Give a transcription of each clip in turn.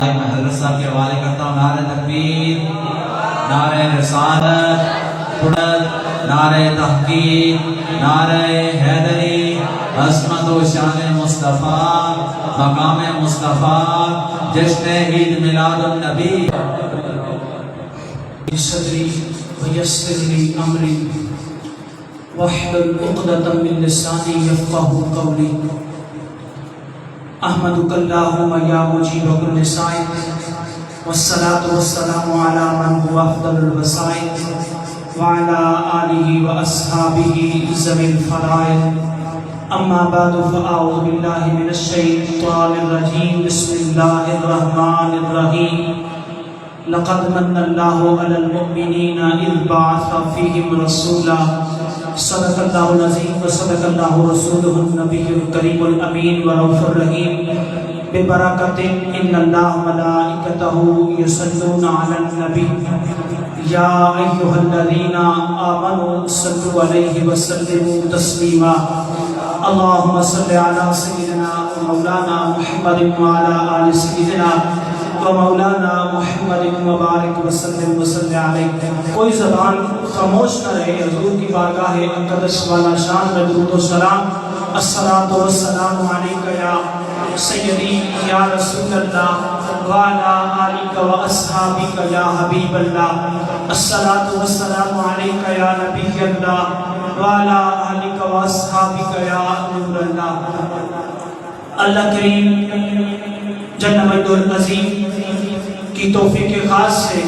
میں حضرت صاحب کے حوالے کرتا ہوں۔ نعرہ تکبیر، نعرہ رسالت، نعرہ تحقیق، نعرہ حیدری، عظمت و شان مصطفیٰ، مقام مصطفیٰ، جشن عید میلاد النبی۔ صدری ویسر لی امری واحلل عقدۃ من لسانی یفقهوا قولی۔ احمدک اللہم یا مجیب کل سائل، والصلاة والسلام علی من هو افضل الوسائل، وعلی آلہ واصحابہ ذوی الفضائل۔ اما بعد فاعوذ باللہ من الشیطان الرجیم، بسم اللہ الرحمن الرحیم۔ لقد من اللہ علی المؤمنین اذ بعث فیہم رسولا، صدق اللہ العظیم وصدق اللہ رسولہ النبی الکریم الامین ورؤوف الرحیم۔ ببرکۃ ان اللہ ملائکتہ یصلون علی النبی یا ایھا الذین آمنوا صلوا علیہ وسلموا تسلیما۔ اللہم صل علی سیدنا مولانا محمد وعلی آل سیدنا مولانا محمد مبارک وسلم وسلم علیہ۔ کوئی زبان خاموش نہ رہے، حضور کی بارگاہ اقدس والا شان میں درود و سلام۔ الصلاۃ والسلام علیک یا سیدی یا رسول اللہ وعلی آلک واصحابک یا حبیب اللہ۔ الصلاۃ والسلام علیک یا نبی اللہ وعلی آلک واصحابک یا نور اللہ۔ اللہ کریم جل مجدہ العظیم کی توفیق خاص سے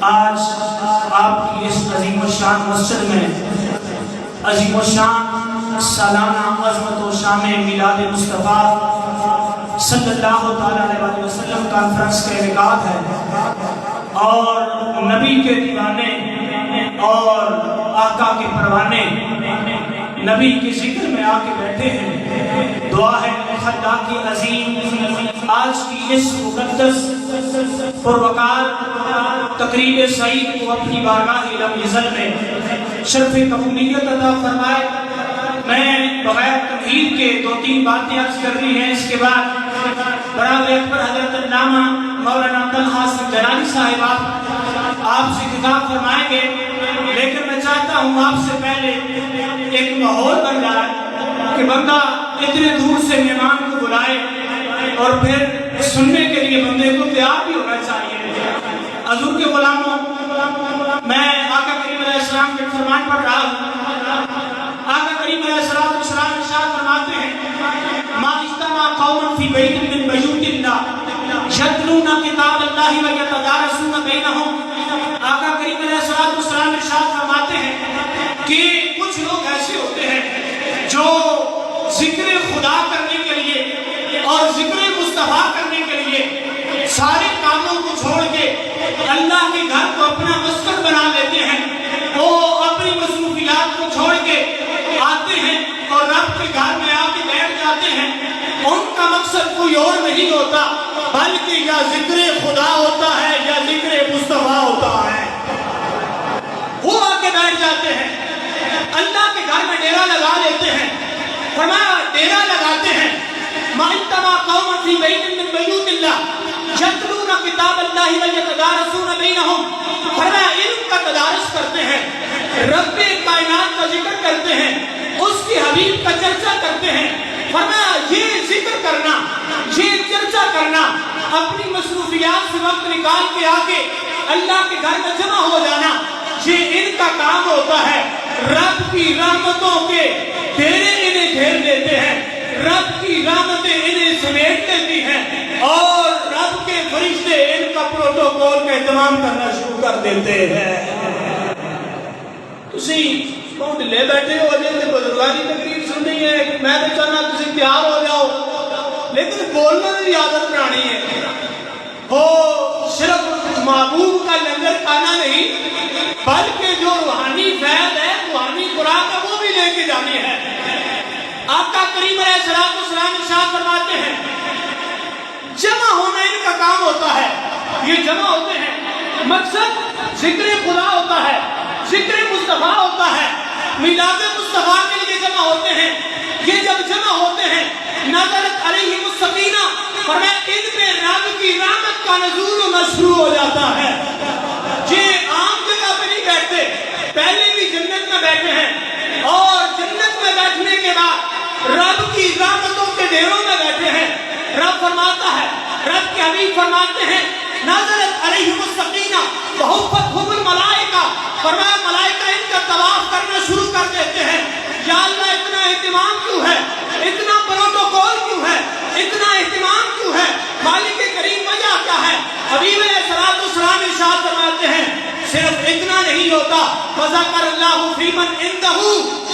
آج آپ کی اس عظیم الشان مسجد میں عظیم الشان سالانہ عظمت و شام میلاد مصطفیٰ صلی اللہ تعالیٰ علیہ وسلم کانفرنس کا انعقاد ہے، اور نبی کے دیوانے اور آقا کے پروانے نبی کے ذکر میں آ کے بیٹھے ہیں۔ دعا ہے خدا کی عظیم آج کی اس مقدس پروقار تقریب سعید کو اپنی بارگاہ لم یزل میں شرف قبولیت عطا فرمائے۔ میں بغیر تمہید کے دو تین باتیں عرض کرنی ہیں، اس کے بعد برادر اکبر حضرت علامہ مولانا عبدالحسن جلالی صاحب آپ سے خطاب فرمائیں گے، لیکن میں چاہتا ہوں آپ سے پہلے ایک ماحول بن جائے کہ بندہ اتنے دور سے مہمان کو بلائے اور پھر سننے کے لیے بندے کو تیار بھی ہونا چاہیے۔ حضور کے غلاموں، میں آقا کریم علیہ السلام کے فرمان پڑھ رہا ہوں۔ آقا کریم علیہ السلام ارشاد فرماتے ہیں، ما اجتمع قوم فی بیت من بیوت اللہ یتلون کتاب اللہ ویتدارسون بینہم۔ آقا کریم علیہ السلام ارشاد فرماتے ہیں کہ کچھ لوگ ایسے ہوتے ہیں جو ذکر خدا کرنے کے لیے اور ذکر مصطفیٰ کرنے کے لیے سارے کاموں کو چھوڑ کے اللہ کے گھر کو اپنا مسکن بنا لیتے ہیں۔ وہ اپنی مصروفیات کو چھوڑ کے آتے ہیں اور رب کے گھر میں آ کے بیٹھ جاتے ہیں۔ ان کا مقصد کوئی اور نہیں ہوتا، بلکہ یا ذکر خدا ہوتا ہے یا ذکر مصطفیٰ ہوتا ہے۔ وہ آ کے بیٹھ جاتے ہیں، اللہ کے گھر میں ڈیرا لگا لیتے ہیں۔ فرمایا ڈیرا لگاتے ہیں، ما اجتمع قوم فی بیت من بیوت اللہ یتلون کتاب اللہ ویتدارسون بینہم۔ فرمایا علم کا تدارس کرتے ہیں، رب کائنات کا ذکر کرتے ہیں، اس کی حبیب کا چرچا کرتے ہیں۔ فرمایا یہ ذکر کرنا، یہ چرچا کرنا، اپنی مصروفیات سے وقت نکال کے آگے اللہ کے گھر میں جمع ہو جانا، یہ ان کا کام ہوتا ہے۔ رب کی رحمتوں کے ڈیرے انہیں گھیر لیتے ہیں، رب کی رحمتیں انہیں سمیٹ لیتی ہیں، اور رب کے فرشتے ان کا پروٹوکول کا اہتمام کرنا شروع کر دیتے ہیں۔ تسی کون لے بیٹھے ہو جے تے بزرگانی تقریر سننی ہے، میں تو چاہنا تسی تیار ہو جاؤ، لیکن بولنے کی عادت بنانی ہے۔ ہو صرف محبوب کا لنگر کھانا نہیں، بلکہ جو روحانی فیض ہے، روحانی خوراک ہے، وہ بھی لے کے جانی ہے۔ آقا کریم علیہ السلام ارشاد فرماتے ہیں، جمع ہونا ان کا کام ہوتا ہے۔ یہ جمع ہوتے ہیں، مقصد ذکر خدا ہوتا ہے، ذکر مصطفیٰ ہوتا ہے، میلاد مصطفیٰ کے لیے جمع ہوتے ہیں۔ یہ جب جمع ہوتے ہیں، نزلت علیہم السکینہ، فرمایا ان میں رب کی رحمت کا نزول مشروع ہو جاتا ہے. یہ عام جگہ پہ نہیں بیٹھتے, پہلے بھی جنت میں بیٹھے ہیں اور جنت میں بیٹھنے کے بعد رب کی رحمتوں کے ڈیروں میں بیٹھے ہیں. رب فرماتا ہے, رب کے حبیب فرماتے ہیں نازلت علیہم السکینہ وحفتھم الملائکہ, فرمایا ملائکہ ان کا طواف کرنا شروع کر دیتے ہیں. یا اللہ اتنا اہتمام کیوں ہے, اتنا پروٹوکول کیوں ہے, اتنا اہتمام کیوں ہے, مالک کریم وجہ کیا ہے؟ حبیب علیہ الصلوۃ والسلام ارشاد فرماتے ہیں صرف اتنا نہیں ہوتا, وذکر اللہ فی من عندہ,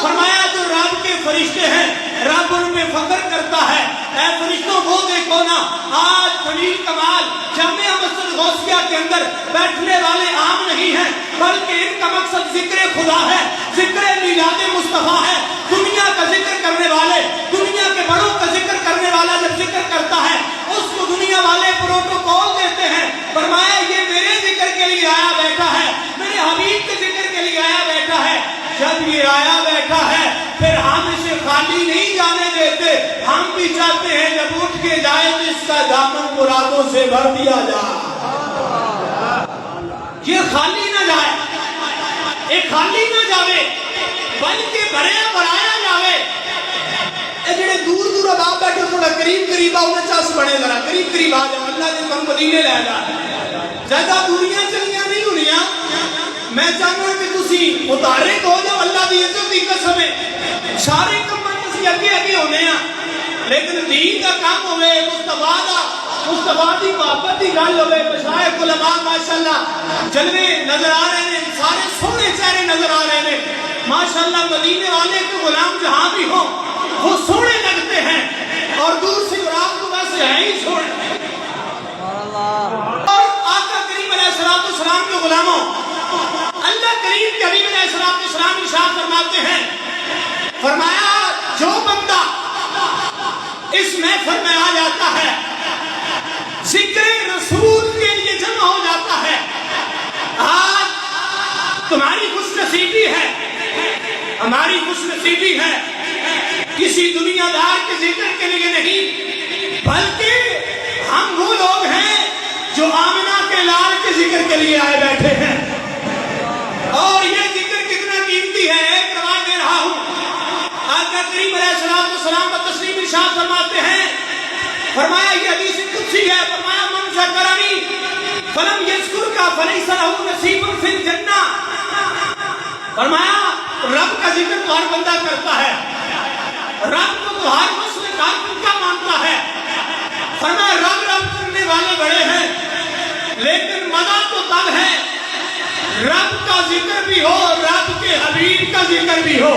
فرمایا جو رب کے فرشتے ہیں رب ان پہ فخر کرتا ہے. اے فرشتوں وہ دیکھو نا, آج خلیل کمال جامعہ مسجد غوثیہ کے اندر بیٹھنے والے عام نہیں ہیں, بلکہ ان کا مقصد ذکر خدا ہے, ذکر میلاد مصطفیٰ ہے. دنیا کا ذکر کرنے والے, دنیا کے بڑوں کا ذکر کرنے والا جب ذکر کرتا ہے اس کو دنیا والے پروٹوکول دیتے ہیں. فرمایا یہ میرے ذکر کے لیے آیا بیٹھا ہے, میرے حبیب کے ذکر کے لیے آیا بیٹھا ہے. جب یہ آیا بیٹھا ہے پھر ہم اسے خالی نہیں جانے دیتے, ہم بھی چاہتے ہیں جب اٹھ کے جائے تو اس کا دامن مرادوں سے بھر دیا جائے, یہ خالی نہ جائے, یہ خالی نہ جاوے بلکہ بڑھایا جاوے. اے جڑے دور دور اب آپ بیٹھے تھوڑا قریب قریب آؤ, انہیں چاس بڑھے ذرا قریب قریب آ جاؤ, اللہ نے تم مدینے لے جا, زیادہ دوریاں چلیاں نہیں ہونیاں. میں چاہتا کہ تسی متحرک ہو جاؤ, اللہ دی عزت دی قسم ہے سارے کماں تسی اگے اگے ہونے ہیں, لیکن دین دا کام ہوئے, مصطفیٰ دی محبت دی گل ہوئے, مشائخ علماء ماشاءاللہ جلوے نظر آ رہے ہیں, سارے سونے چہرے نظر آ رہے ہیں ماشاءاللہ. مدینے والے کے غلام جہاں بھی ہوں وہ سونے لگتے ہیں, اور دور سے اور آپ کو ویسے ہے ہی سونے. اور آقا کریم علیہ الصلوۃ والسلام کے غلاموں, اللہ کریم کے حبیب علیہ الصلوۃ والسلام ارشاد فرماتے ہیں, فرمایا جو بندہ اس محفل میں آ جاتا ہے, ذکر رسول کے لیے جمع ہو جاتا ہے, آج تمہاری خوش نصیبی ہے, ہماری خوش نصیبی ہے, کسی دنیا دار کے ذکر کے لیے نہیں بلکہ ہم وہ لوگ ہیں جو آمنہ کے لال کے ذکر کے لیے آئے بیٹھے ہیں. اور یہ ذکر کتنا قیمتی ہے, ایک روایت دے رہا ہوں, آقا کریم علیہ الصلوۃ والسلام کا تسلیم ارشاد فرماتے ہیں, فرمایا یہ حدیث قدسی ہے, فرمایا من ذکرنی فلم یذکرک فلیس لہ نصیب فی الجنہ. فرمایا رب کا ذکر تو ہر بندہ کرتا ہے, رب کو تو ہر مسلم کافر کا مانتا ہے. فرمایا رب رب کرنے والے بڑے ہیں, لیکن مزہ تو تب ہے رب کا ذکر بھی ہو, رب کے حبیب کا ذکر بھی ہو,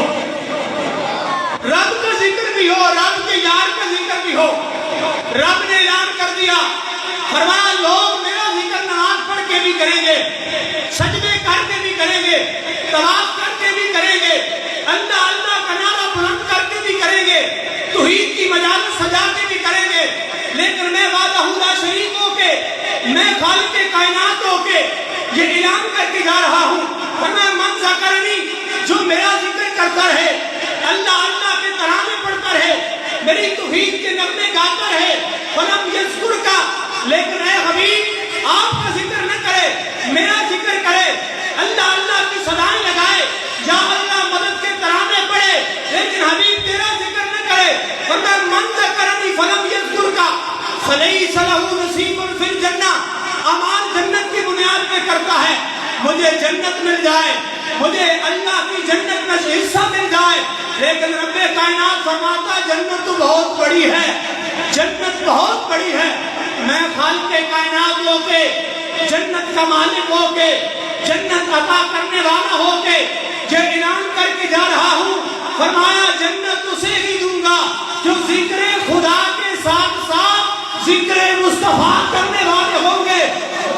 رب کا ذکر بھی ہو, رب کے یار کا ذکر بھی ہو. رب نے اعلان کر دیا, فرمایا لوگ میرا ذکر نماز پڑھ کے بھی کریں گے, سجدے کر کے بھی کریں گے, طواف کر کے بھی کریں گے, اللہ اللہ کا نعرہ بلند کر کے بھی کریں گے, توحید کی مجالس سجا کے بھی کریں گے, لیکن میں وحدہ لا شریک ہو کے, میں خالق کائنات ہو کے یہ اعلان کر کے جا رہا ہوں, فرمایا من ذکرنی, جو میرا ذکر کرتا رہے, اللہ اللہ کے ترانے پڑھتا رہے, میری توحید کے نغمے گاتا رہے, فلم یذکرک, لیکن اے حبیب آپ کا ذکر نہ کرے, میرا ذکر کرے, اللہ اللہ کی صدائیں لگائے, یا اللہ مدد کے ترانے پڑھے, لیکن حبیب تیرا ذکر نہ کرے. فرمایا من ذکرنی فلم یذکرک فلیس لہ نصیب فی الجنہ, اعمال جنت کی بنیاد پہ کرتا ہے, مجھے جنت مل جائے, مجھے اللہ کی جنت میں حصہ مل جائے, لیکن رب کائنات فرماتا جنت تو بہت بڑی ہے, جنت بہت بڑی ہے, میں خالق کائنات ہو کے, جنت کا مالک ہو کے, جنت عطا کرنے والا ہو کے یہ اعلان کر کے جا رہا ہوں, فرمایا جنت اسے ہی دوں گا جو ذکر خدا کے ساتھ ساتھ ذکر مصطفیٰ کرنے والے ہوں گے.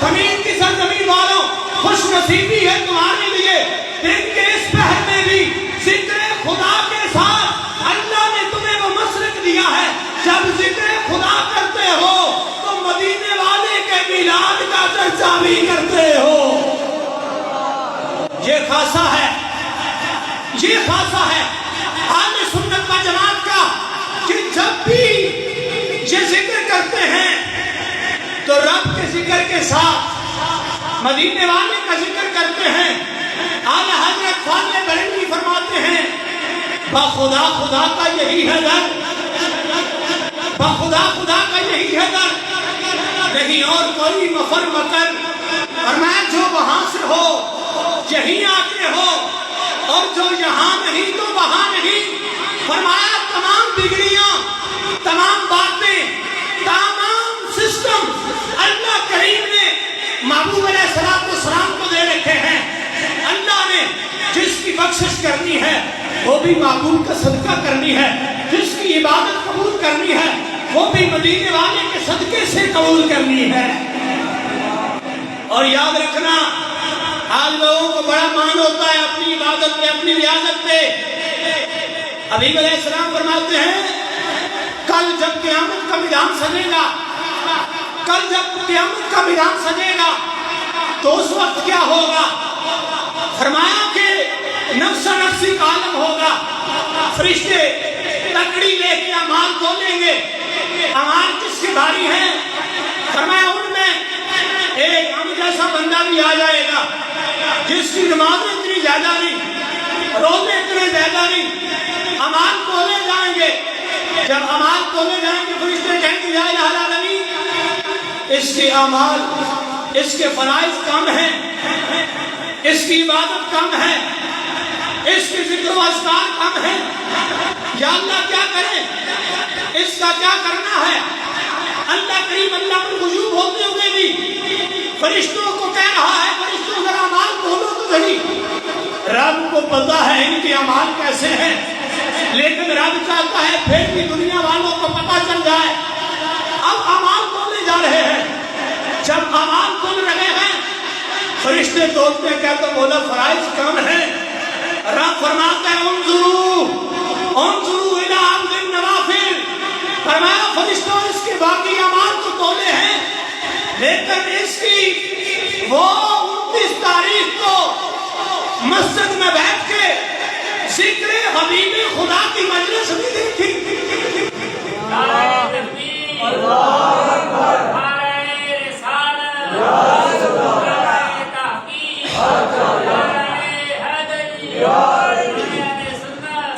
زمین کی سرزمین والوں, خوش نصیبی ہے تمہارے لیے, دن کے اس پہر میں بھی ذکر خدا کے ساتھ اللہ نے تمہیں وہ مسلک دیا ہے, جب ذکر خدا کرتے ہو تو مدینے والے کے میلاد کا چرچا بھی کرتے ہو. یہ خاصہ ہے, یہ خاصہ ہے اہل سنت و جماعت کا کہ جب بھی یہ ذکر کرتے ہیں کے ذکر کے ساتھ مدینے والے کا ذکر کرتے ہیں. اعلیٰ حضرت فاضل بریلوی فرماتے ہیں بخدا خدا کا یہی ہے در، بخدا خدا کا یہی ہے در، نہیں اور کوئی مفر مکر. اور میں جو وہاں سے ہو یہیں آتے ہو، اور جو یہاں نہیں تو وہاں نہیں. فرمایا تمام بگڑیاں، تمام باتیں، تمام سسٹم اللہ کریم نے محبوب علیہ السلام کو دے رکھے ہیں. اللہ نے جس کی بخشش کرنی ہے وہ بھی محبوب کا صدقہ کرنی ہے، جس کی عبادت قبول کرنی ہے وہ بھی مدینے والے کے صدقے سے قبول کرنی ہے. اور یاد رکھنا آج لوگوں کو بڑا مان ہوتا ہے اپنی عبادت پہ، اپنی ریاضت پہ. حبیب علیہ السلام فرماتے ہیں کل جب قیامت کا میدان سجے گا، کل جب قیامت کا میدان سجے گا تو اس وقت کیا ہوگا؟ فرمایا کہ نفس نفسی کا عالم ہوگا. فرشتے تکڑی لے کے اعمال کھولیں گے. اعمال کس کے بھاری ہیں؟ فرمایا ان میں ایک ہم جیسا بندہ بھی آ جائے گا جس کی نمازیں اتنی زیادہ نہیں، روزے اتنے زیادہ نہیں. اعمال کھولے جائیں گے. جب اعمال کھولے جائیں گے فرشتے کہیں گے یا الہ العالمین اس کے اعمال، اس کے فرائض کم ہیں، اس کی عبادت کم ہے، اس کی ذکر و اذکار کم ہے. یا اللہ کیا کریں، اس کا کیا کرنا ہے؟ اللہ کریم اللہ پر غیوب ہوتے ہوئے بھی فرشتوں کو کہہ رہا ہے فرشتوں ذرا اعمال کھولو تو صحیح. رب کو پتا ہے ان کے اعمال کیسے ہیں، لیکن رب چاہتا ہے پھر بھی دنیا والوں کو پتا چل جائے. اب اعمال کھولے جا رہے ہیں. جب اعمال کھول رہے ہیں فرشتے توڑتے ہیں، کہتے ہیں مولا فرائض کم ہیں. رب فرماتا ہے انظروا الی عبد النوافل. فرمایا فرشتوں اس کے باقی اعمال تو تولے ہیں، لیکن اس کی وہ 29 تاریخ کو مسجد میں بیٹھ کے ذکر حبیب خدا کی مجلس بھی دیکھی.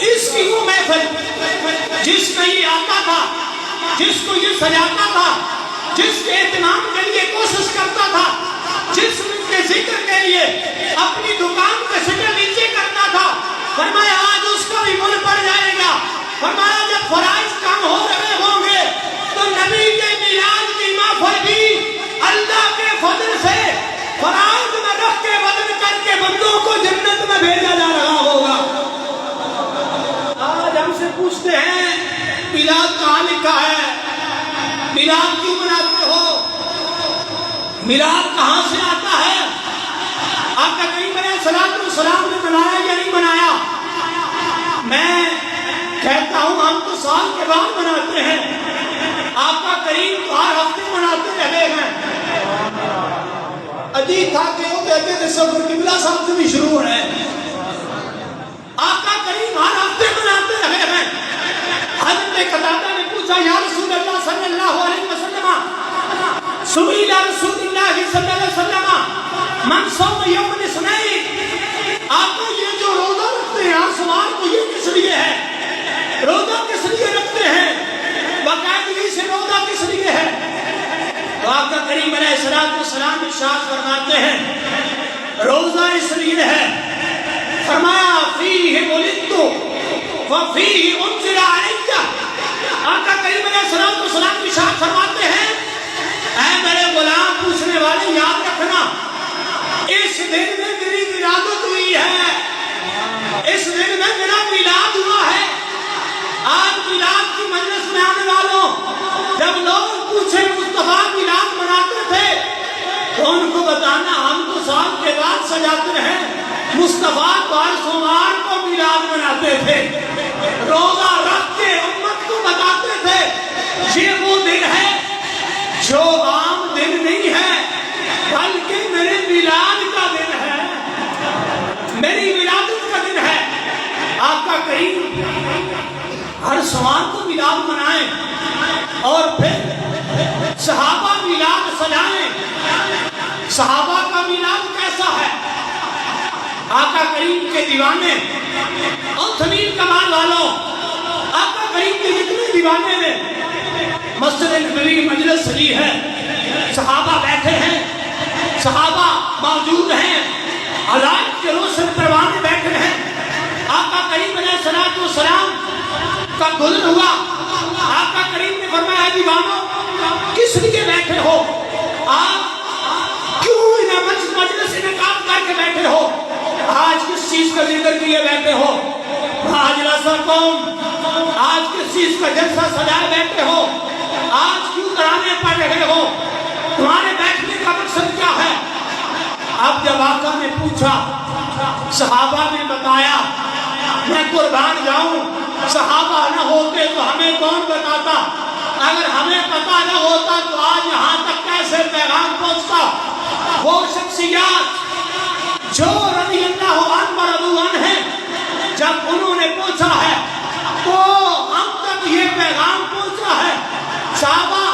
اس کی وہ محفل جس میں یہ آتا تھا، جس کو یہ سجاتا تھا، جس کے اہتمام کے لیے کوشش کرتا تھا، جس کے ذکر کے لیے اپنی دکان کا شٹر نیچے کرتا تھا. فرمایا آج اس کا بھی من پڑ جائے گا. فرمایا جب فرائض کم ہو رہے ہوں گے تو نبی کے میلاد کی محفل بھی اللہ کے فضل سے فرائض میں رکھ کے بدل کر کے بندوں کو جنت میں بھیجا جا رہا ہوگا. آج ہم سے پوچھتے ہیں میلاد کہاں لکھا ہے، میلاد کیوں مناتے ہو، میلاد کہاں سے آتا ہے؟ آقا کریم علیہ السلام نے منایا یا نہیں منایا؟ میں کہتا ہوں ہم تو سال کے بعد مناتے ہیں، آقا کریم تو ہر ہفتے مناتے رہے ہیں. عجیب تھا کہ وہ کہتے تھے سفر قبلہ صاحب سے بھی شروع ہو رہے ہیں. آقا کریم ہر ہفتے مناتے رہے ہیں. حضرت قتادہ نے پوچھا یا رسول اللہ صلی اللہ علیہ وسلم، سئل رسول اللہ صلی اللہ علیہ وسلم من صوم یوم الاثنین. آقا یہ جو روزہ رکھتے ہیں ہر سوال کو یہ کس لیے ہے؟ روزہ کس لیے رکھتے ہیں؟ باقاعدگی سے روزہ کس لیے ہے؟ تو آقا کریم علیہ السلام ارشاد فرماتے ہیں روزہ اس لیے ہے، فرمایا فیہ ولدت وفیہ انزل علی. آقا کریم علیہ السلام ارشاد فرماتے ہیں اے میرے غلام پوچھنے والے یاد رکھنا اس دن میں میری ولادت ہوئی ہے، اس دن میں میرا میلاد ہوا ہے. آج میلاد کی مجلس میں آنے والوں جب لوگ پوچھے مصطفیٰ میلاد مناتے تھے تو ان کو بتانا ہم تو سال کے بعد سجاتے ہیں، مصطفیٰ ہر سوموار کو میلاد مناتے تھے، روزہ رکھ کے امت کو بتاتے تھے یہ وہ دن ہے جو عام دن نہیں ہے بلکہ میرے میلاد کا دن ہے، میری ولادت کا دن ہے. آقا کریم ہر سوال کو میلاد منائیں اور پھر صحابہ میلاد سجائیں. صحابہ کا میلاد کیسا ہے؟ آقا کریم کے دیوانے اور زمین کمال والوں، آقا کریم کے جتنے دیوانے نے مسجد نبوی مجلس سجی ہے، صحابہ بیٹھے ہیں، صحابہ موجود ہیں، ہدایت کے روشن پروانے بیٹھے ہیں، آقا کریم علیہ الصلوۃ والسلام کا گزر ہوا، آقا کریم نے فرمایا دیوانوں کس لیے بیٹھے ہو؟ آپ کیوں مجلس انعقاد کر کے بیٹھے ہو؟ آج کس چیز کا ذکر کیے بیٹھے ہو؟ آج رسول قوم، آج کس چیز کا جلسہ سجائے بیٹھے ہو؟ آج کیوں ترانے پڑھ رہے ہو؟ تمہارے بیٹھنے کا مقصد کیا ہے؟ اب جب آقا نے پوچھا، صحابہ نے بتایا، میں قربان جاؤں صحابہ نہ ہوتے تو ہمیں کون بتاتا؟ اگر ہمیں پتا نہ ہوتا تو آج یہاں تک کیسے پیغام پہنچتا؟ وہ شخصیات جو رضی اللہ عنہ ورضوا عنہ ہیں، جب انہوں نے پوچھا ہے تو ہم تک یہ پیغام پہنچا ہے۔ صحابہ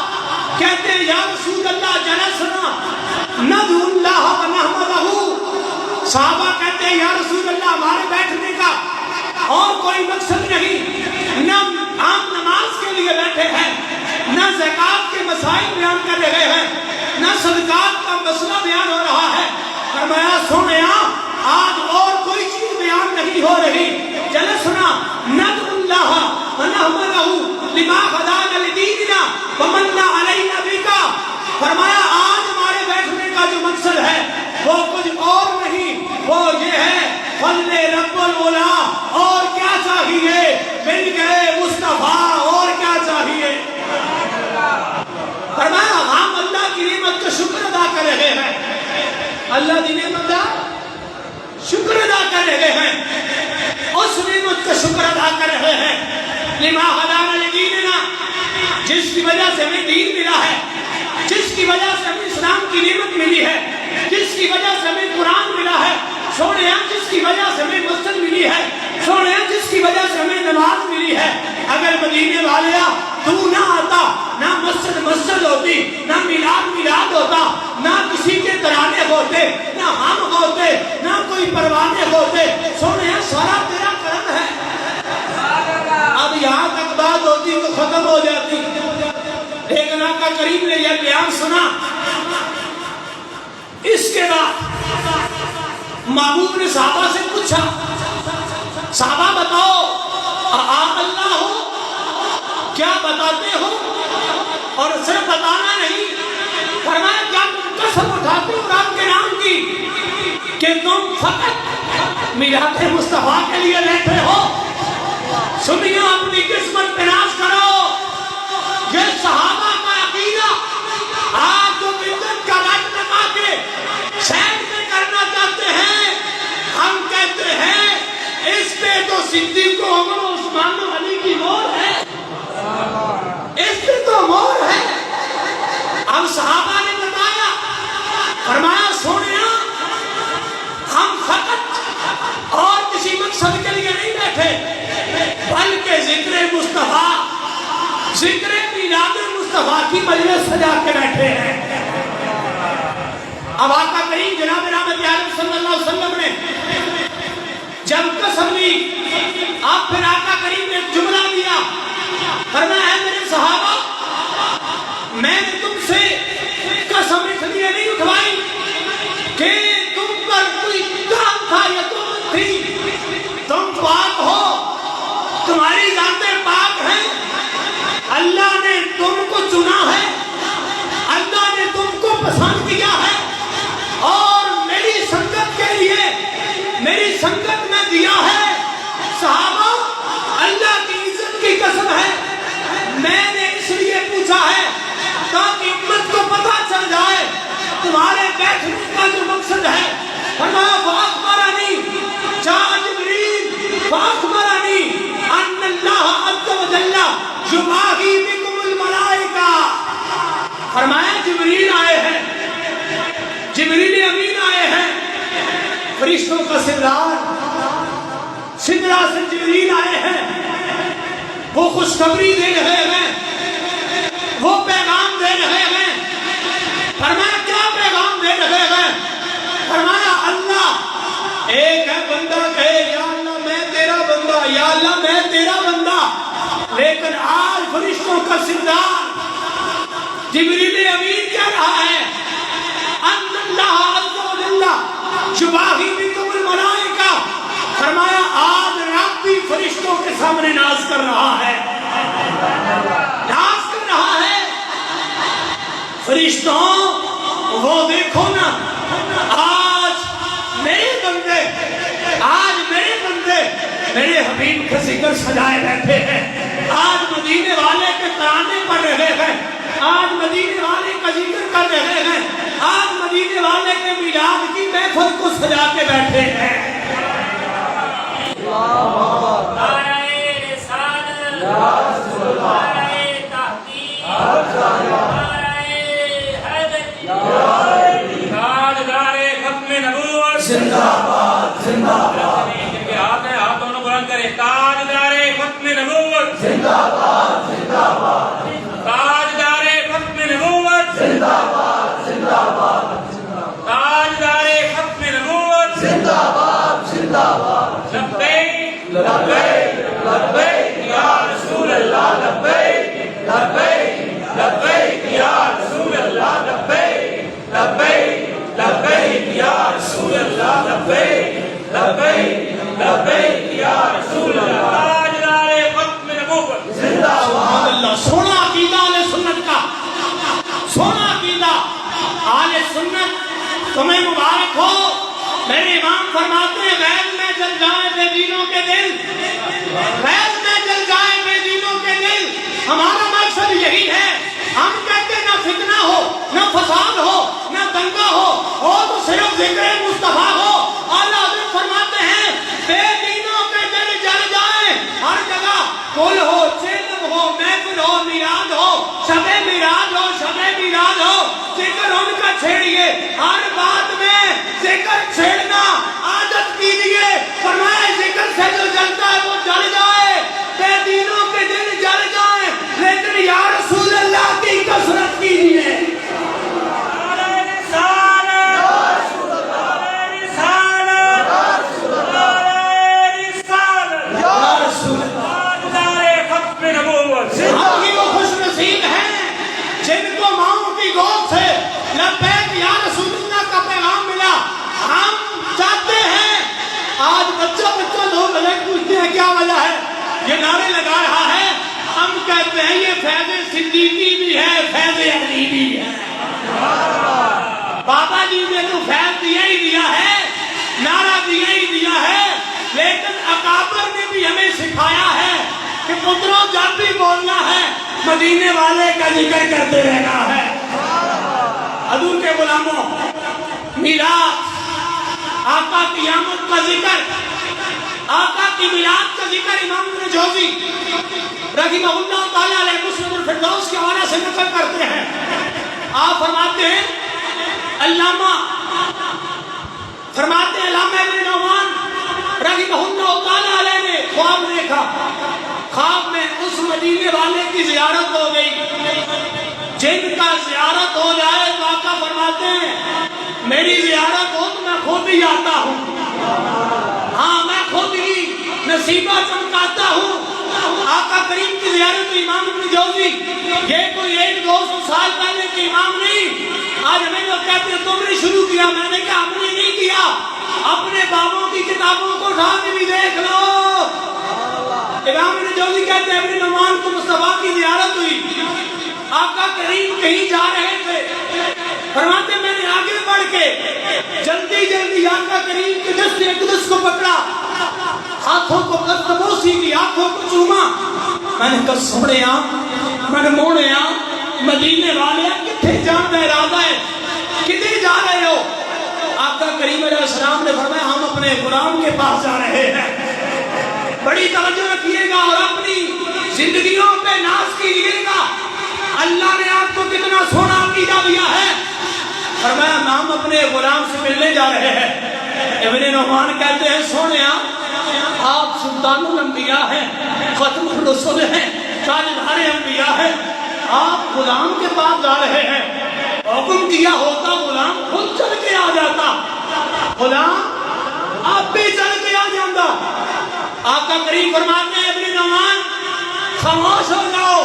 کہتے ہیں یا رسول اللہ جلسنا ندعو اللہ و نحمدہ، صحابہ کہتے ہیں یا رسول اللہ ہمارے بیٹھنے کا اور کوئی مقصد نہیں، نہ ہم نماز کے لیے بیٹھے ہیں، نہ زکوٰۃ کے مسائل بیان کر رہے ہیں، نہ صدقات کا مسئلہ بیان ہو رہا ہے۔ فرمایا سنیا آج اور کوئی چیز بیان نہیں ہو رہی، جلسنا ندعو اللہ و نحمدہ لما ہدانا لدیننا ومن علینا بکا، فرمایا آج ہمارے بیٹھنے کا جو مقصد ہے وہ کچھ اور نہیں، وہ یہ ہے فضل رب العلا، اور کیا چاہیے؟ مل گئے مصطفیٰ، اور کیا چاہیے؟ فرمایا ہم اللہ کی نعمت کا شکر ادا کر رہے ہیں، اللہ کی نعمت کا شکر ادا کر رہے ہیں، اس نعمت کا شکر ادا کر رہے ہیں لما ہدانا لدیننا، جس کی وجہ سے ہمیں دین ملا ہے، جس کی وجہ سے ہمیں اسلام کی نعمت ملی ہے، جس کی وجہ سے ہمیں قرآن ملا ہے، سونے جس کی وجہ سے ہمیں مسجد ملی ہے، سونے جس کی وجہ سے ہمیں نماز ملی ہے۔ اگر مدینے والیا تو نہ آتا، نہ مسجد ہوتی، نہ میلاد ہوتا، نہ کسی کے ترانے ہوتے، نہ ہم ہوتے، نہ کوئی پروانے ہوتے، سونے سارا تیرا کرم ہے۔ اب یہاں تک بات ہوتی تو ختم ہو جاتی، لیکن آقا کریم نے یہ بیان سنا۔ اس کے بعد محبوب نے صحابہ سے پوچھا، صحابہ بتاؤ آپ اللہ ہو؟ کیا بتاتے ہو؟ اور صرف بتانا نہیں، فرمایا کیا تم قسم اٹھاتے ہو رب کے نام کی کہ تم فقط میلاد مصطفیٰ کے لیے بیٹھے ہو؟ سنیو اپنی قسمت پہ ناز کرو، یہ صحابہ کا عقیدہ آپ جو ملت کا رٹ لگا کے شہر میں کرنا چاہتے ہیں، ہم کہتے ہیں اس پہ تو صدیق و عمر و عثمان و علی کی مہر ہے، اس پہ تو مہر ہے۔ اب صحابہ نے بتایا، فرمایا سونیا ہم فقط اور کسی مقصد کے لیے نہیں بیٹھے، بلکہ ذکر مصطفیٰ، ذکر میلاد مصطفیٰ کی مجلس سجا کے بیٹھے ہیں۔ اب آقا کریم جناب رحمت عالم صلی اللہ علیہ وسلم نے جب قسم لی، اب پھر آقا کریم نے ایک جملہ دیا، فرمایا ہے میرے صحابہ میں نے تم سے قسم اس لیے نہیں اٹھوائی کہ تم پر کوئی کام تھا یا تم تھی، تم پاک ہو، تمہاری ذاتیں پاک ہیں، اللہ نے تم کو چنا ہے، اللہ نے تم کو پسند کیا ہے، اور میری سنگت کے لیے میری سنگت میں دیا ہے۔ صحابہ اللہ کی عزت کی قسم ہے، میں نے اس لیے پوچھا ہے تاکہ امت کو پتہ چل جائے تمہارے بیٹھنے کا جو مقصد ہے۔ فرمایا فاخبرنی، جاء جبریل فاخبرنی ان اللہ عز و جل یباہی بکم الملائکہ، فرمایا جبریل آئے ہیں، جبریل امین آئے ہیں، فرشتوں کا سردار، سدرا سے جبریل آئے ہیں، وہ خوشخبری دے رہے ہیں، وہ پیغام دے رہے ہیں۔ فرمایا کیا پیغام دے رہے ہیں؟ ایک ہے بندہ کہے یا اللہ میں تیرا بندہ، یا اللہ میں تیرا بندہ، لیکن آج فرشتوں کا سردار جبریل امین کہہ رہا ہے ان اللہ عز و جل یباہی بکم الملائکہ، فرمایا آج رب بھی فرشتوں کے سامنے ناز کر رہا ہے، ناز کر رہا ہے۔ فرشتوں وہ دیکھو نا، آج میرے بندے میرے حبیب کا ذکر سجائے بیٹھے ہیں، آج مدینے والے کے ترانے پڑھ رہے ہیں، آج مدینے والے کا ذکر کر رہے ہیں، آج مدینے والے کے میلاد کی محفل کو سجا کے بیٹھے ہیں۔ زندہ باد، زندہ باد، ہاتھ دونوں بلند کرے، تاجدار ختم نبوت زندہ باد، زندہ باد، تاجدار ختم نبوت زندہ باد، زندہ باد، تاجدار ختم نبوت زندہ باد، زندہ باد، لبیک لبیک لبیک یا رسول اللہ، لبیک لبیک لبیک یا رسول اللہ، لبیک لبیک لبیک یا رسول اللہ، لبیک لبیک لبیک یا رسول اللہ، تاجدار ختم نبوت زندہ باد۔ اللہ، سونا عقیدہ اہل سنت کا، سونا عقیدہ اہل سنت، تمہیں مبارک ہو۔ میرے امام فرماتے ہیں غیب میں جل جائے بے دینوں کے دل، غیب میں جل جائے بے دینوں کے دل، ہمارا مقصد یہی ہے۔ ہم کہتے ہیں نہ فتنہ ہو، نہ فساد ہو، نہ دنگا ہو تو صرف ذکر مصطفیٰ ہو۔ اعلیٰ حضرت فرماتے ہیں بے دینوں کے دل جل جائیں، ہر جگہ کل ہو، چلم ہو، محفل ہو، میلاد ہو، شب میلاد ہو، شب میلاد ہو، ذکر ان کا چھیڑیے، ہر بات میں ذکر چھیڑنا عادت کیجیے۔ فرمایا ذکر سے جو جلتا ہے وہ جل جائے، بے دینوں کے دل جل جائیں، لیکن یا رسول اللہ کی کثرت کیجیے۔ ہم ہی وہ خوش نصیب ہیں جن کو ماؤں کی گود سے لبیک یا رسول اللہ کا پیغام ملا۔ ہم چاہتے ہیں، آج بچہ لوگ الگ پوچھتے ہیں کیا وجہ ہے، یہ نعرے لگا رہا ہے، ہم کہتے ہیں یہ فیض صدیقی بھی ہے، فیض علی بھی ہے۔ بابا جی نے تو فیض دیا ہی دیا ہے، نعرہ دیا ہی دیا ہے، لیکن اکابر نے بھی ہمیں سکھایا ہے کہ پتروں جب بھی بولنا ہے مدینے والے کا ذکر کرتے رہنا ہے۔ حضور کے غلاموں، میلاد، آقا قیامت کا ذکر، آقا کی میلاد کا ذکر امام ابن جوزی رحمہ اللہ تعالیٰ علیہ مسند الفردوس کے حوالے سے نقل کرتے ہیں۔ آپ فرماتے ہیں علامہ ابن نعمان رحمہ اللہ تعالیٰ علیہ نے خواب دیکھا، خواب میں اس مدینے والے کی زیارت ہو گئی۔ جن کا زیارت ہو جائے تو آقا فرماتے ہیں میری زیارت ہو تو میں خود ہی آتا ہوں، ہاں میں خود ہی نصیبہ چمکاتا ہوں۔ آقا کریم کی زیارت امام ابن جوزی، یہ کوئی 100-200 سال پہلے کے امام نہیں، آج ہمیں لوگ کہتے ہیں تم نے شروع کیا، میں نے کہا ہم نے نہیں کیا، اپنے بابوں کی کتابوں کو اٹھا کے بھی دیکھ لو۔ امام ابن جوزی کہتے ہیں ابن نعمان کو مصطفیٰ کی زیارت ہوئی، آقا کریم کہیں جا رہے تھے، فرماتے میں نے آگے بڑھ کے جلدی آقا کریم کے دست اقدس کو پکڑا، ہاتھوں کو قدموسی کی، آنکھوں کو چوما، میں نے کہا سوڑیا، میں نے موڑیا، مدینے والے کتنے جان دے ارادہ ہے، کدھر جا رہے ہو؟ آقا کریم علیہ السلام نے فرمایا ہم اپنے غلام کے پاس جا رہے ہیں۔ بڑی توجہ رکھیے گا اور اپنی زندگیوں پہ ناز کیجیے گا، اللہ نے آپ کو کتنا سونا عقیدہ دیا ہے۔ فرمایا ہم اپنے غلام سے ملنے جا رہے ہیں۔ ابن نعمان کہتے ہیں سونیا آپ سلطان الانبیاء ہیں، ختم الرسل ہیں، تاجدار انبیاء ہیں، آپ غلام کے پاس جا رہے ہیں، حکم کیا ہوتا غلام خود چل کے آ جاتا، غلام آپ بھی چل کے آ جاندہ. آقا کریم فرماتے ہیں ابن نعمان خاموش ہو جاؤ,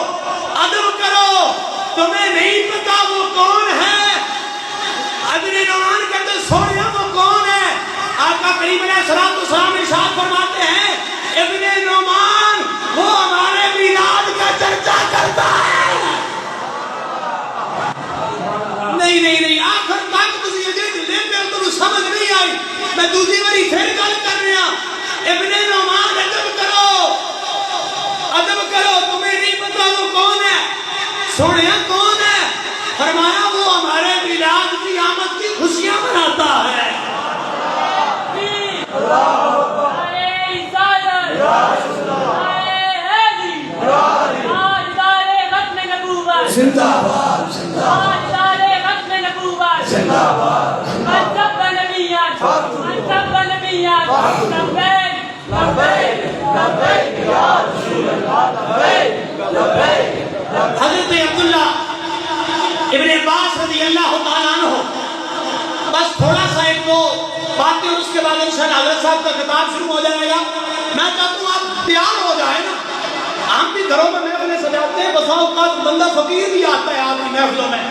ادب کرو, تمہیں نہیں پتا وہ کون ہے. ابن نعمان کہتے سوڑیا وہ کون ہے؟ آقا کریم علیہ السلام ارشاد فرماتے ہیں ابن نعمان وہ ہمارے میلاد کا چرچا کرتا ہے. نہیں آخر تک تسی یہ لے کر تو سمجھ نہیں آئی. میں دوسری باری پھر گل کر رہا, ابن نعمان ادب کرو, تمہیں نہیں پتا وہ کون ہے. سوڑیا کون ہے؟ فرمایا وہ ہمارے میلاد کی آمد کی خوشیاں مناتا ہے. زندہ باد, زندہ حضرت عبداللہ ابن عباس رضی اللہ تعالیٰ عنہ, بس تھوڑا سا ایک دو باتیں اس کے بعد انشاءاللہ حضرت صاحب کا خطاب شروع ہو جائے گا. میں چاہتا ہوں آپ تیار ہو جائیں نا. ہم بھی گھروں میں محفلیں سجاتے ہیں, بسا اوقات بندہ فقیر بھی آتا ہے آپ کی محفلوں میں,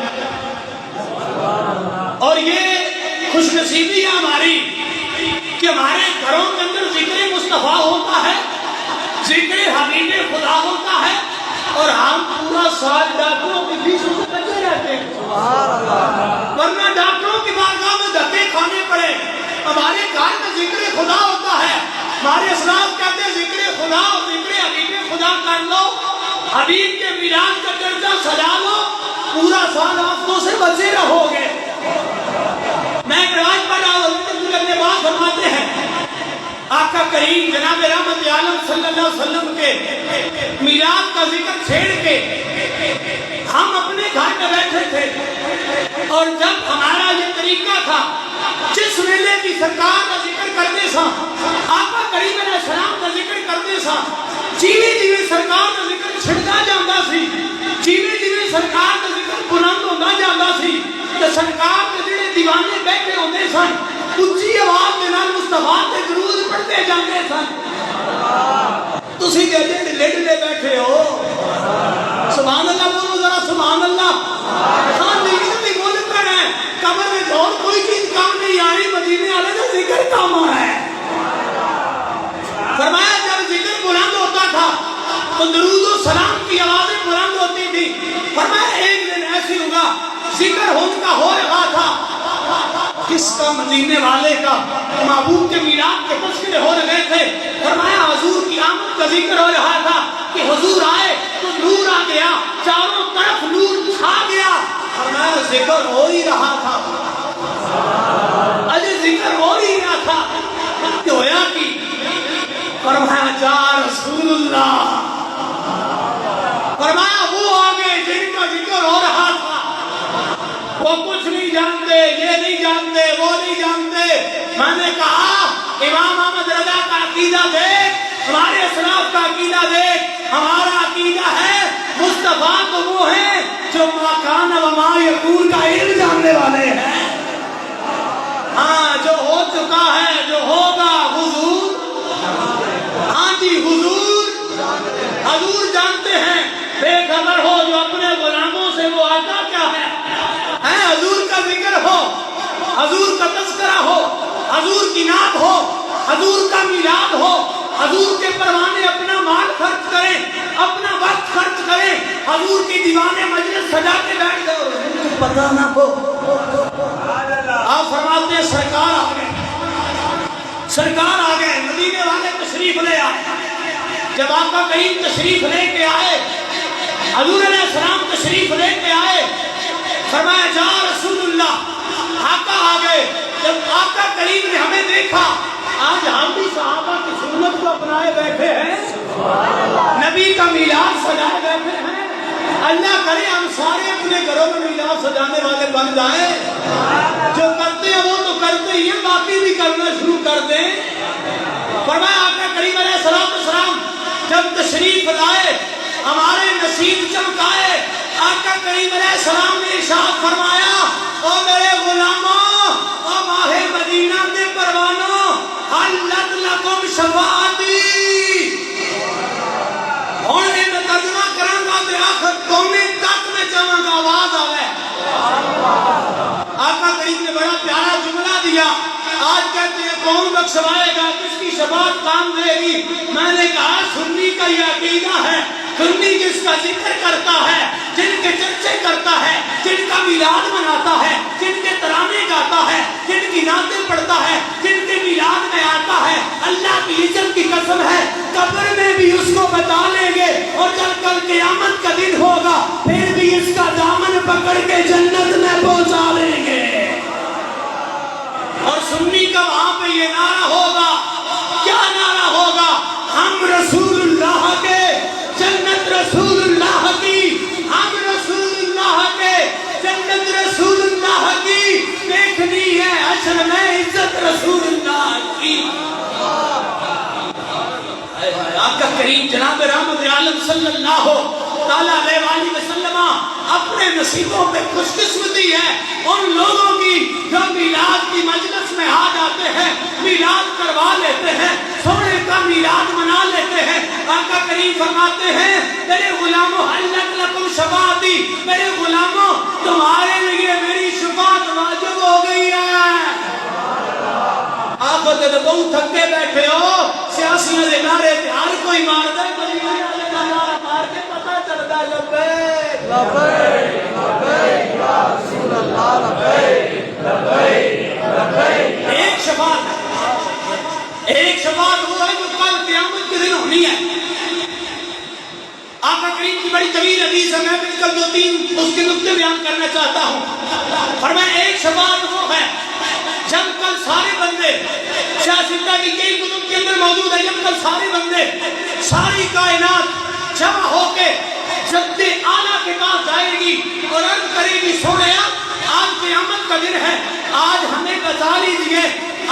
اور یہ خوش نصیبی ہے ہماری کہ ہمارے گھروں کے اندر ذکر مصطفیٰ ہوتا ہے, ذکر حبیب خدا ہوتا ہے, اور ہم پورا سال ڈاکٹروں کی فیسوں سے بچے رہتے ہیں. ورنہ ڈاکٹروں کی بارگاہ میں دھکے کھانے پڑے. ہمارے گھر میں ذکر خدا ہوتا ہے. ہمارے اسلاف کہتے ہیں ذکر خدا اور ذکر حبیب خدا کر لو, حبیب کے میلاد کا چرچا سجا لو, پورا سال آفتوں سے بچے رہو گے. میں ایک روایت پڑھ رہا ہوں, اپنے بات فرماتے ہیں آقا کریم جناب رحمت عالم صلی اللہ علیہ وسلم کے میلاد کا ذکر چھیڑ کے ہم اپنے گھر میں بیٹھے تھے, اور جب ہمارا یہ طریقہ تھا جس ویلے کی سرکار کا ذکر کرتے سا, آقا کریم علیہ السلام کا ذکر کرتے سا, جیوے جیوے سرکار کا ذکر چھڑتا جاندہ سی, جیوے جیوے سرکار کا ذکر بلند ہوتا جاندہ سی, کہ سرکار کے جڑے دیوانے بیٹھے ہوتے سن اچھی آواز کے نال مصطفیٰ کے درود پڑھتے جاندے سن. تسی کہتے لٹ لے بیٹھے ہو, سبحان اللہ بولو ذرا سبحان اللہ. ہاں دیکھنے بھی بول کر ہے, قبر میں اور کوئی چیز کام نہیں آ رہی, مدینے والے کا ذکر کام آ رہا ہے. فرمایا جب ذکر بلند ہوتا تھا تو درود و سلام کی آوازیں بلند ہوتی تھی. فرمایا ایک دن ایسی ہوگا ذکر ان کا ہو رہا تھا, کس کا؟ مدینے والے کا. محبوب کے میلاد کے تذکرے ہو رہے تھے. فرمایا حضور کی آمد کا ذکر ہو رہا تھا کہ حضور آئے تو نور آ گیا, چاروں طرف نور چھا گیا. فرمایا ذکر ہو ہی رہا تھا, اجے ذکر ہو ہی رہا تھا کہ ہویا کی. فرمایا جا رسول اللہ. فرمایا وہ آگے جن کا ذکر ہو رہا تھا وہ کچھ نہیں جانتے, یہ نہیں جانتے, وہ نہیں جانتے. میں نے کہا امام احمد رضا کا عقیدہ دیکھ, ہمارے اسلاف کا عقیدہ دیکھ. ہمارا عقیدہ ہے مصطفیٰ تو وہ ہیں جو ما کان و ما یکون کا علم جاننے والے ہیں. ہاں جو ہو چکا ہے, جو ہوگا حضور, ہاں جی حضور جانتے ہیں. بے خبر ہو جو اپنے غلاموں سے وہ آتا کیا ہے. حضور کا ذکر ہو, حضور کا تذکرہ ہو, حضور کی نعت ہو, حضور کا میلاد ہو, حضور کے پروانے اپنا مال خرچ کریں, اپنا وقت خرچ کریں, حضور کی دیوانے مجلس سجا کے بیٹھ گئے, پتہ نہ ہو. آپ فرماتے ہیں سرکار آ گئے, سرکار آ گئے, مدینے والے تشریف لے آئے. جب آقا کریم تشریف لے کے آئے, حضور علیہ السلام تشریف لے کے آئے, فرمایا جا رسول اللہ. آقا آ گئے. جب آقا کریم نے ہمیں دیکھا, آج ہم بھی صحابہ کی سنت کو اپنائے بیٹھے ہیں, نبی کا میلاد سجائے بیٹھے ہیں. اللہ کرے ہم سارے اپنے گھروں میں میلاد سجانے والے بن جائیں. جو کرتے ہیں وہ تو کرتے ہی ہیں, باقی بھی کرنا شروع کر دیں. فرمایا آقا کریم علیہ السلام جب تشریف لائے, ہمارے نصیب چمکائے. آقا کریم علیہ السلام نے ارشاد فرمایا, او میرے غلاموں, او ماہ مدینہ کے پروانوں, حال آقا کریم نے بڑا پیارا جملہ دیا. آج کہتے ہیں کون بخشوائے گا, کس کی شفاعت کام دے گی. میں نے کہا سنی کا یہ عقیدہ ہے, سنی جس کا ذکر کرتا ہے, جن کے چرچے کرتا ہے, جن کا میلاد مناتا ہے, جن کے ترانے گاتا ہے, جن کی نعتیں پڑھتا ہے, جن کے میلاد میں آتا ہے, اللہ کی عزت کی قسم ہے قبر میں بھی اس کو بتا لیں گے, اور جب کل قیامت کا دن ہوگا پھر بھی اس کا دامن پکڑ کے جنت میں پہنچا لیں گے. اور سنی کا وہاں پہ یہ نعرہ ہوگا, کیا نعرہ ہوگا؟ ہم رسول اللہ کے, جنت رسول اللہ کی, ہم رسول اللہ کے, جنت رسول اللہ کی, دیکھنی ہے حشر میں عزت رسول اللہ کی. آقا کریم جناب رحمت عالم صلی اللہ تعالیٰ علیہ وسلم اپنے نصیبوں پہ خوش قسمتی ہے ان لوگوں کی جو میلاد کی مجلس میں آ جاتے ہیں, میلاد کروا لیتے ہیں, سونے کا میلاد منا لیتے ہیں. آقا کریم فرماتے ہیں میرے غلاموں حلت لکم شفاعتی, میرے غلاموں تمہارے لیے میری شفاعت واجب ہو گئی ہے. آپ بہت تھکے بیٹھے ہو, سیاسیوں کے نعرے ہر کوئی مارتا ہے, نعرہ مار کے پتہ چلتا ہے لبیک لبیک لبیک یا رسول اللہ, لبیک لبیک لبیک. ایک شفاعت وہ ہے جو کل قیامت کے دن ہونی ہے. آقا کریم کی بڑی طویل حدیث ہے, میں بالکل 2-3 اس کے نقطے بیان کرنا چاہتا ہوں. فرمایا ایک شفاعت وہ ہے جب کل سارے بندے, سیاستہ کی کئی کتب کے اندر موجود ہے, جب کل سارے بندے, ساری کائنات جمع ہو کے جد اعلیٰ کے پاس جائے گی اور عرض کرے گی سونیا آج قیامت کا دن ہے, آج ہمیں بچا لیجئے,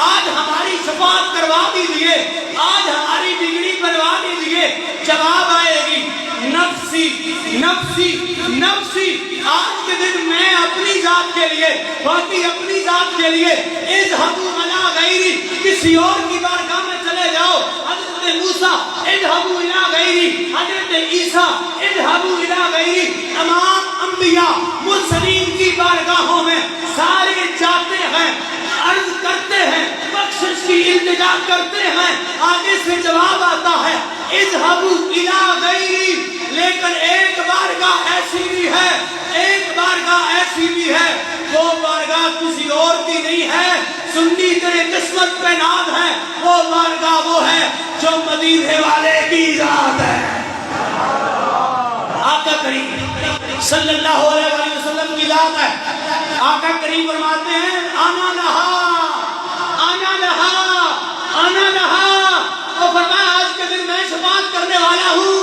آج ہماری شفاعت کروا دیجئے, آج ہماری بگڑی بنوا دیجئے. جواب آئے گی نفسی نفسی نفسی. آج کے دن میں اپنی ذات کے لیے, باقی اپنی ذات کے لیے, اذهبوا الی غیری, کسی اور کی بارگاہ میں چلے جاؤ. حضرت موسیٰ اذهبوا الی غیری, حضرت عیسیٰ اذهبوا الی غیری. تمام انبیاء مرسلین کی بارگاہوں میں سارے جاتے ہیں, عرض کرتے ہیں, بخشش کی التجا کرتے ہیں. آگے سے جواب آتا ہے اذهبوا الی غیری, لیکن ایک بارگاہ ایسی بھی ہے, ایک بارگاہ ایسی بھی ہے, وہ بارگاہ کسی اور کی نہیں ہے. سنی تیرے قسمت پہ ناز ہے, وہ بارگاہ وہ ہے جو مدینے والے کی ذات ہے. آقا کریم صلی اللہ علیہ وسلم کی ذات ہے. آقا کریم فرماتے ہیں آنا لہا آنا لہا آنا لہا. وہ فرمایا آج کے دن میں شفاعت کرنے والا ہوں.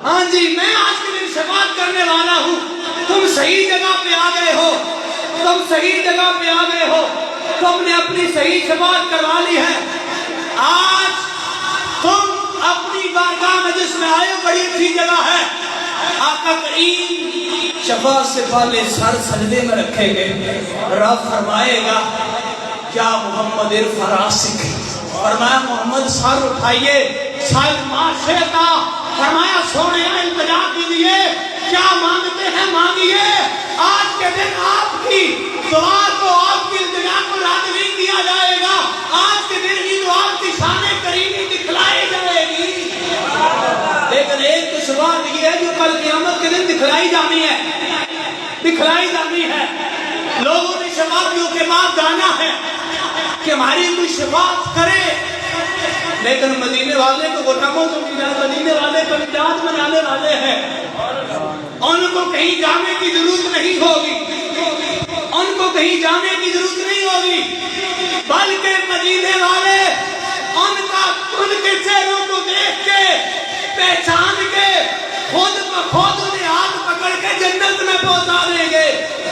ہاں جی, میں آج کے دن شفاعت کرنے والا ہوں. تم صحیح جگہ پہ آ گئے ہو, تم صحیح جگہ پہ آ گئے ہو, تم نے اپنی صحیح شفاعت کروا لی ہے. آج تم اپنی بارگاہ میں جس میں آئے ہو بڑی اچھی جگہ ہے. آقا کریم شفاعت سے پہلے سر سجدے میں رکھے گئے. رب فرمائے گا کیا محمد ارفع راسک, فرمایا محمد سر اٹھائیے, سر معاشرتا. فرمایا سونے التجا کیجیے, کیا مانگتے ہیں مانگیے. آج کے دن آپ کی دعا کو, آپ کی التجا کو رد نہیں کیا جائے گا. آج کے دن کی دعا کی شان کریمی دکھلائی جائے گی. لیکن ایک تو شفاعت یہ ہے جو کل قیامت کے دن دکھلائی جانی ہے, دکھلائی جانی ہے. لوگوں نے شفاعتیوں کے بعد جانا ہے کہ ہماری کوئی شفاعت کرے, لیکن مدینے والے کو غلاموں کو مدینے والے کو میلاد منانے والے ہیں. ان کو کہیں جانے کی ضرورت نہیں ہوگی, ان کو کہیں جانے کی ضرورت نہیں ہوگی, بلکہ مدینے والے ان کے چہروں کو دیکھ کے پہچان کے خود بخود انہیں ہاتھ پکڑ کے جنت میں پہنچا دیں گے.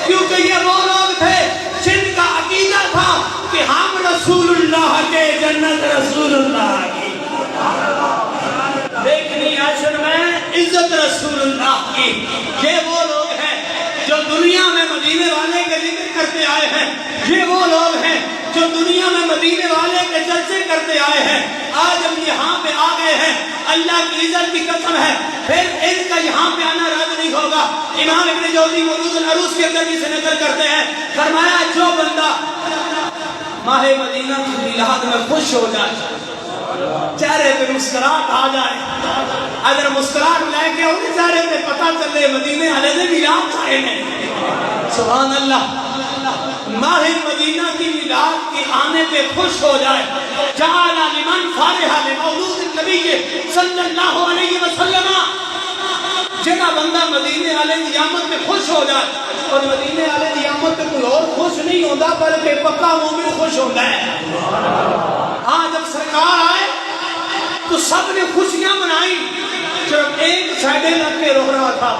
کیونکہ یہ وہ لوگ تھے جن کا عقیدہ تھا کہ ہم رسول اللہ کے, جنت رسول اللہ کی. دیکھنی حشر میں عزت رسول اللہ کی. یہ وہ لوگ ہیں جو دنیا میں مدینے والے کے ذکر کرتے آئے ہیں, یہ وہ لوگ ہیں جو دنیا میں مدینے والے کے چرچے کرتے آئے ہیں. آج ہم یہاں پہ آ گئے ہیں, اللہ کی عزت کی قسم ہے پھر ان کا یہاں پہ آنا رد نہیں ہوگا. امام ابن جوزی مولود العروس کے اندر بھی سے نقل کرتے ہیں, فرمایا جو بندہ ماہ مدینہ کی میلاد میں خوش ہو جائے, چہرے پہ مسکراہٹ آ جائے, اگر مسکراہٹ لے کے ان چہرے پہ پتہ چلے مدینے والے نے میلاد کھائے ہیں, سبحان اللہ, ماہ مدینہ کی میلاد کے آنے پہ خوش ہو جائے, جعل لمن فرح لمولود النبی صلی اللہ علیہ وسلم, جنا بندہ مدینے والے کی آمد میں خوش ہو جائے, اور مدینے والے کی آمد میں کوئی اور خوش نہیں ہوتا بلکہ پکا مومن خوش ہوتا ہے. ہاں جب سرکار آئے تو سب نے خوشیاں منائی, جب ایک سائڈے لگ کے رو رہا تھا,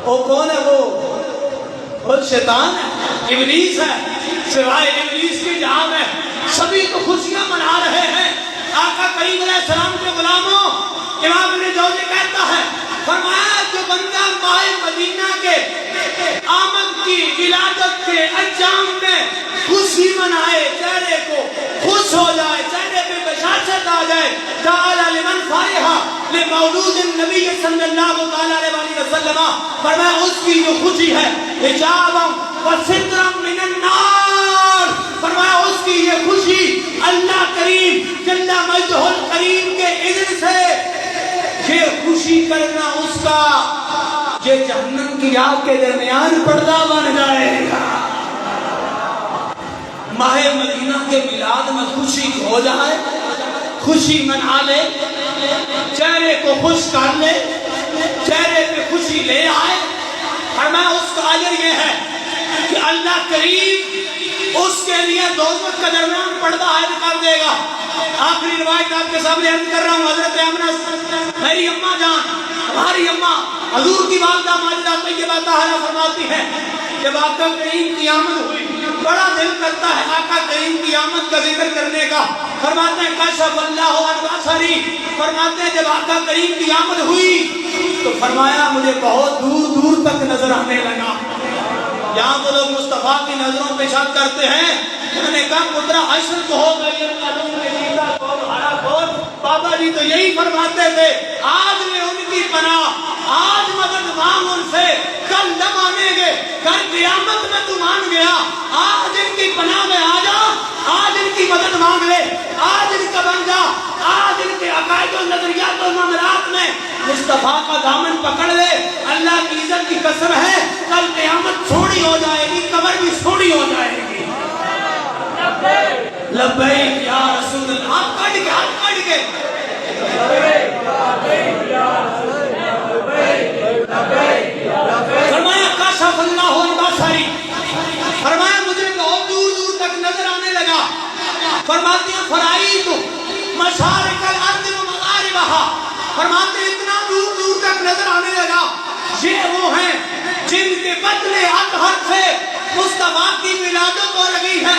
وہ کون ہے, وہ شیطان ہے, ابلیس ہے, سوائے ابلیس کے جہاں ہے, سبھی تو خوشیاں منا رہے ہیں. آقا کریم علیہ السلام کے غلاموں, امام ابن جوزی کہتا ہے, فرمایا جو بندہ ماہ مدینہ کے آمد کی ولادت کے انجام میں خوشی منائے, چہرے کو خوش ہو جائے, چہرے پہ بشاشت آ جائے, جعل لمن فرح لمولود النبی صلی اللہ علیہ وسلم, فرمایا اس کی جو خوشی ہے حجابا وسترا من النار, فرمایا اس کی یہ خوشی اللہ کریم جل مجدہ الکریم کے اذن سے یہ خوشی کرنا اس کا یہ جہنم کی آگ کے درمیان پردہ بن جائے گا. ماہ مدینہ کے میلاد میں خوشی ہو جائے, خوشی منا لے, چہرے کو خوش کر لے, چہرے پہ خوشی لے آئے, اور میں اس کا اجر یہ ہے کہ اللہ کریم اس کے لیے دوزخ کے درمیان پردہ عائد کر دے گا. آخری روایت آپ کے سامنے عرض کر رہا ہوں, حضرت آمنہ میری اماں جان, ہماری اماں حضور کی والدہ ماجدہ طیبہ طاہرہ فرماتی ہے, جب آقا کریم کی آمد ہوئی بڑا دل کرتا ہے آقا کریم کی آمد کا ذکر کرنے کا. فرماتے ہیں کشف اللہ عن بصری, فرماتے ہیں جب آقا کریم کی آمد ہوئی تو فرمایا مجھے بہت دور دور تک نظر آنے لگا. یہاں وہ لوگ مصطفیٰ کی نظروں پہ شک کرتے ہیں, میں نے کہا پترا عشر تو ہو گئی, بابا جی تو یہی فرماتے تھے, آج میں ان کی پناہ, آج مدد مانگ ان سے, کل نہ مانیں گے, کل قیامت میں تو مان گیا, آج ان کی پناہ میں آ جا, آج ان کی مدد مانگ لے, آج ان کا بن جا, آج ان کے عقائد و نظریات و معاملات میں مصطفیٰ کا دامن پکڑ لے. اللہ کی عزت کی قسم ہے کل قیامت سوڑی ہو جائے گی, قبر بھی سوڑی ہو جائے گی. لبیک یا رسول اللہ, ہاتھ کٹ کے, ہاتھ کٹ کے, فرمایا کشف اللہ عن بصری, فرمایا مجھے بہت دور دور تک نظر آنے لگا. فرماتے ہیں فرائیت مشارق الارض و مغاربہا, فرماتے ہیں اتنا دور دور تک نظر آنے لگا. یہ وہ ہیں جن کے بدلے اطہر سے مصطفیٰ کی ولادت ہو رہی ہے.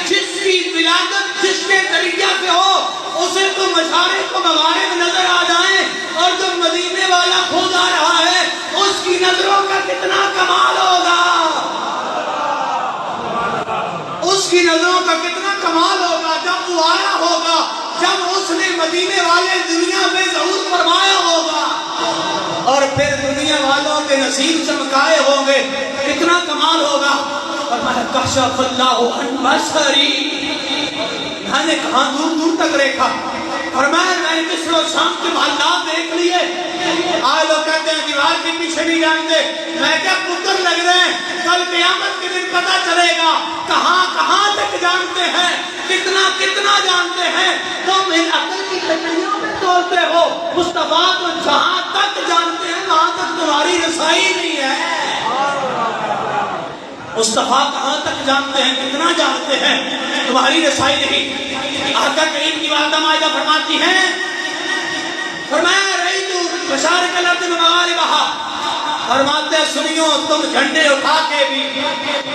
جس کی ولادت جس کے ذریعہ سے ہو اسے تو مشارق و مغارب نظر آ جائیں, اور جو مدینے والا خود آ رہا ہے اس کی نظروں کا کتنا کمال ہوگا, اس کی نظروں کا کتنا کمال ہوگا جب وہ آیا ہوگا, جب اس نے مدینے والے دنیا میں ظہور فرمایا ہوگا, اور پھر دنیا والوں کے نصیب چمکائے ہوں گے, کتنا کمال ہوگا. فرمایا کشف اللہ عن بصری, میں نے کہاں دور دور تک دیکھا. فرمایا میں نے مصر و شام کے محلات دیکھ لیے. آج لوگ کہتے ہیں دیوار کے پیچھے نہیں جانتے, میں کیا پتر لگ رہے ہیں, کل قیامت کے دن پتہ چلے گا کہاں کہاں تک جانتے ہیں, کتنا کتنا جانتے ہیں. تم ان عقل کی پٹریوں میں تولتے ہو, مصطفیٰ تو جہاں تک جانتے ہیں وہاں تک تمہاری رسائی نہیں ہے. مصطفیٰ کہاں تک جانتے ہیں, کتنا جانتے ہیں, تمہاری رسائی نہیں. آقا کریم کی والدہ مائدہ فرماتی ہیں, فرمایا رأیت مشارق الارض و مغاربہا, فرماتے ہیں سنیو تم جھنڈے اٹھا کے بھی,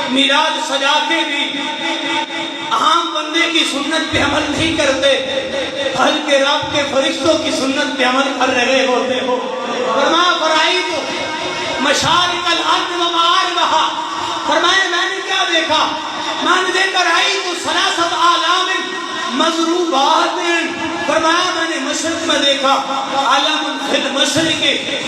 میلاد سجا کے بھی عام بندے کی سنت پہ عمل نہیں کرتے, بلکہ رب کے فرشتوں کی سنت پہ عمل کر رہے ہوتے ہو. فرمایا فرائیت مشارق الارض و مغاربہا, فرمایا میں نے کیا دیکھا, میں نے دیکھا رأیت ثلاثۃ آلام مضروبات فرمایا میں نے مشرق میں دیکھا عالم فی المشرق،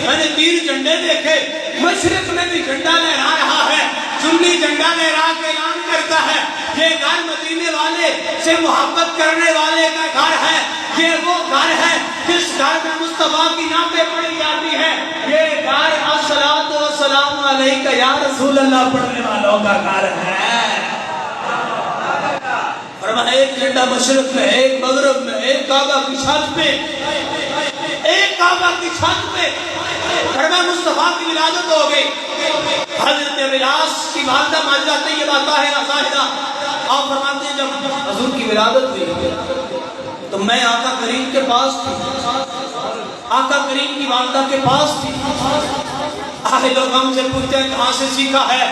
میں نے 3 جھنڈے دیکھے، مشرق میں بھی جھنڈا لہرا رہا ہے، سنی جھنڈا لہرا کے اعلان کرتا ہے یہ گھر مدینے والے سے محبت کرنے والے کا گھر ہے، یہ وہ گھر ہے جس گھر میں مصطفیٰ کی نعتیں پڑھی جاتی ہے، یہ گھر الصلاۃ والسلام علیک یا رسول اللہ پڑھنے والوں کا گھر ہے۔ فرمایا ایک جھنڈا مشرق میں، ایک مغرب میں، ایک کعبہ کی چھت پہ، ایک کعبہ کی چھت پہ۔ فرمایا مصطفیٰ کی ولادت ہو گئی، حضرت ولاس کی والدہ ماجدہ طیبہ طاہرہ زاہدہ، آپ فرماتے ہیں جب حضور کی ولادت ہوئی تو میں آقا کریم کے پاس تھی، آقا کریم کی والدہ کے پاس تھی۔ آئے لوگ ہم سے پوچھتے ہیں کہاں سے سیکھا ہے،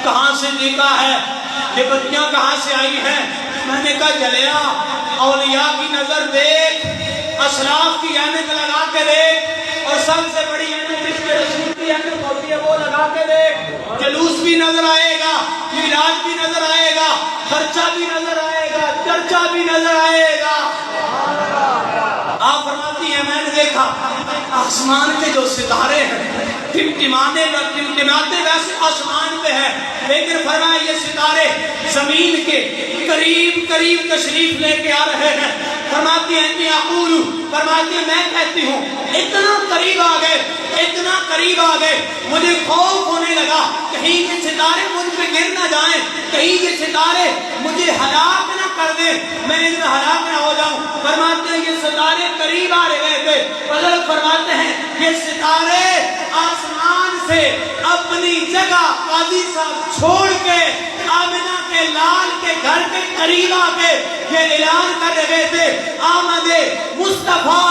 کہاں سے دیکھا ہے، یہ بچیاں کہاں سے آئی ہیں؟ میں نے کہا چلیا اولیاء کی نظر دیکھ، اشراف کی عینک لگا کے دیکھ، اور سب سے بڑی عینک جس کے رسول کی عینک ہوتی ہے وہ لگا کے دیکھ، جلوس بھی نظر آئے گا، میراج بھی نظر آئے گا، خرچہ بھی نظر آئے گا، چرچا بھی نظر آئے گا۔ آپ فرماتی ہیں میں نے دیکھا آسمان کے جو ستارے ہیں ٹمٹماتے ویسے آسمان پہ ہیں، لیکن فرمایا یہ ستارے زمین کے قریب قریب تشریف لے کے آ رہے ہیں۔ فرماتی ہیں اقول، فرماتی ہیں میں کہتی ہوں اتنا قریب آ گئے، اتنا قریب آ گئے، مجھے خوف ہونے لگا کہیں یہ ستارے مجھ پہ گر نہ جائیں، کہیں یہ ستارے مجھے ہلاک نہ کر دیں، میں ان میں ہلاک نہ ہو جاؤں۔ فرماتے ہیں یہ ستارے قریب آ رہے تھے، بزرگ فرماتے ہیں یہ ستارے آسمان سے اپنی جگہ قاضی صاحب چھوڑ کے آمنہ کے لال کے گھر کے قریب آ کے یہ اعلان کر رہے تھے آمد مصطفیٰ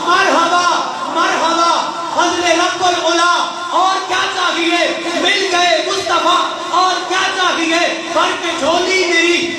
مرحبا مرحبا فضل رب العلا، اور کیا چاہیے مل گئے مصطفیٰ، اور کیا چاہیے بھر کے جھولی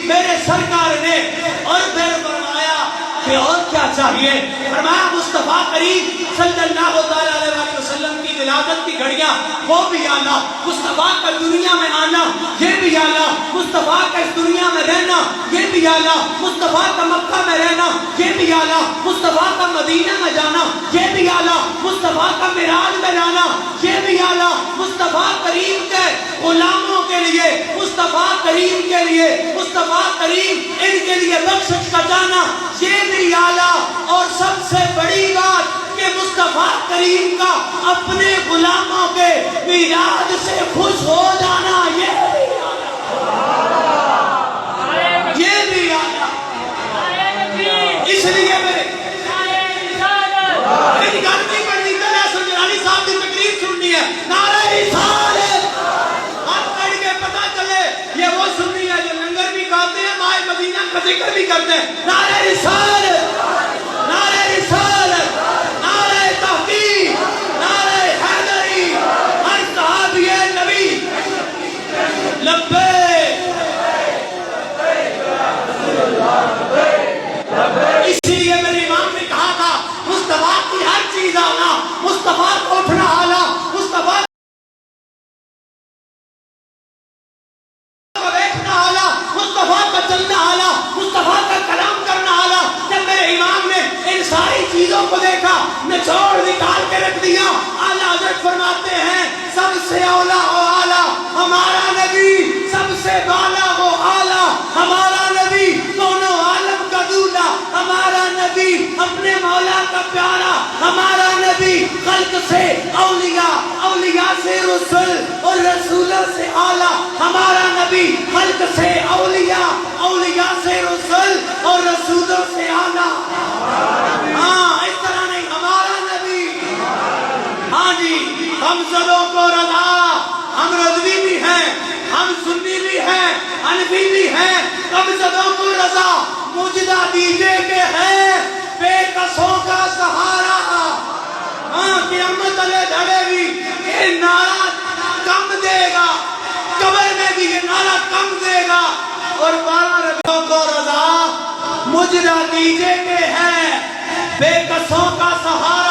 میرے سرکار نے، اور پھر فرمایا کہ اور کیا چاہیے؟ فرمایا مصطفیٰ کریم صلی اللہ علیہ وسلم کی ولادت کی گھڑیاں وہ بھی آنا، مصطفیٰ کا دنیا میں آنا یہ بھی آنا، مصطفیٰ کا اس دنیا میں رہنا یہ بھی آنا، مصطفیٰ کا مکہ میں رہنا یہ بھی آنا، مصطفیٰ کا مدینہ میں جانا یہ بھی آنا، مصطفیٰ کا معراج میں جانا یہ بھی آنا، مصطفیٰ کریم کے غلاموں کے لیے، مصطفیٰ کریم کے لیے، مصطفیٰ کریم ان کے لیے بخشش کا جانا یہ بھی آلہ، اور سب سے بڑی بات کہ مصطفیٰ کریم کا اپنے غلاموں کے میراج سے خوش ہو جانا یہ بھی آلہ، یہ بھی آلہ۔ اس لیے میری گرمی کرنی ہے، سنجرانی صاحب کی تقریر سننی ہے، نعرہ رسالت، ہاتھ کڑ کے پتہ چلے یہ وہ سننی ہے جو لنگر بھی کھاتے ہیں، مائے مدینہ کا ذکر بھی کرتے ہیں۔ نعرہ رسالت، نعرہ رسالت، نعرہ تحقیق، نعرہ حیدری، ہر صحابی نبی لبیک۔ اسی لیے میرے امام نے کہا تھا مصطفیٰ کی ہر چیز آنا، مصطفیٰ کو اٹھنا آنا، مصطفیٰ کا بیٹھنا آنا، مصطفیٰ کا چلنا آنا، مصطفیٰ کا کلام کرنا آنا۔ جب میرے امام نے ان ساری چیزوں کو دیکھا نچوڑ نکال کے رکھ دیا، اعلیٰ حضرت فرماتے ہیں سب سے اولا و اعلیٰ ہمارا نبی، سب سے بالا و اعلیٰ ہمارا نبی، دونوں عالم کا دولا ہمارا نبی، اپنے مولا کا پیارا ہمارا نبی، خلق سے اولیاء، اولیاء سے رسول اور رسولوں سے اعلیٰ ہمارا نبی، خلق سے اولیاء، اولیاء سے رسول اور رسولوں سے اعلیٰ۔ ہاں اس طرح نہیں، ہمارا نبی۔ ہاں جی، ہم سبوں کو رضا، ہم رضوی بھی ہیں، ہم سنی بھی ہیں، حنفی بھی ہیں، ہم سبوں کو رضا مجدہ دیجئے کہ ہے بے کسوں کا سہارا۔ ہاں قیامت علیہ دھڑے بھی یہ نعرہ کم دے گا، قبر میں بھی یہ نعرہ کم دے گا، اور 12 ربیوں کو رضا مجدہ دیجئے کہ ہے بے کسوں کا سہارا۔